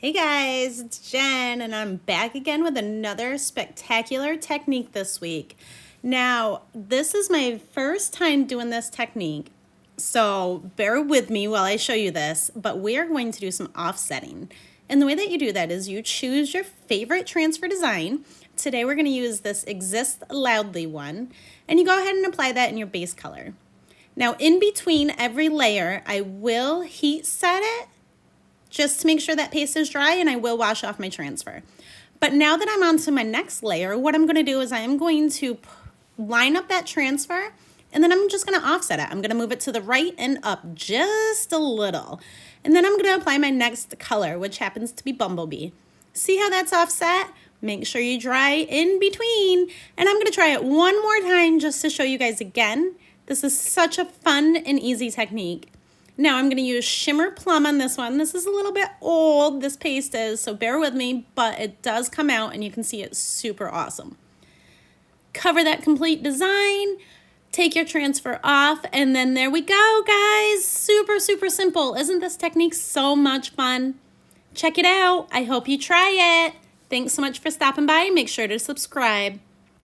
Hey guys, it's Jen and I'm back again with another spectacular technique this week. Now, this is my first time doing this technique, so bear with me while I show you this, but we are going to do some offsetting. And the way that you do that is you choose your favorite transfer design. Today we're going to use this Exist Loudly one, and you go ahead and apply that in your base color. Now, in between every layer, I will heat set it just to make sure that paste is dry, and I will wash off my transfer. But now that I'm on to my next layer, what I'm going to do is I am going to line up that transfer, and then I'm just going to offset it. I'm going to move it to the right and up just a little. And then I'm going to apply my next color, which happens to be Bumblebee. See how that's offset? Make sure you dry in between. And I'm going to try it one more time just to show you guys again. This is such a fun and easy technique. Now I'm going to use Shimmer Plum on this one. This is a little bit old, this paste is, so bear with me, but it does come out and you can see it's super awesome. Cover that complete design, take your transfer off, and then there we go, guys. Super, super simple. Isn't this technique so much fun? Check it out. I hope you try it. Thanks so much for stopping by. Make sure to subscribe.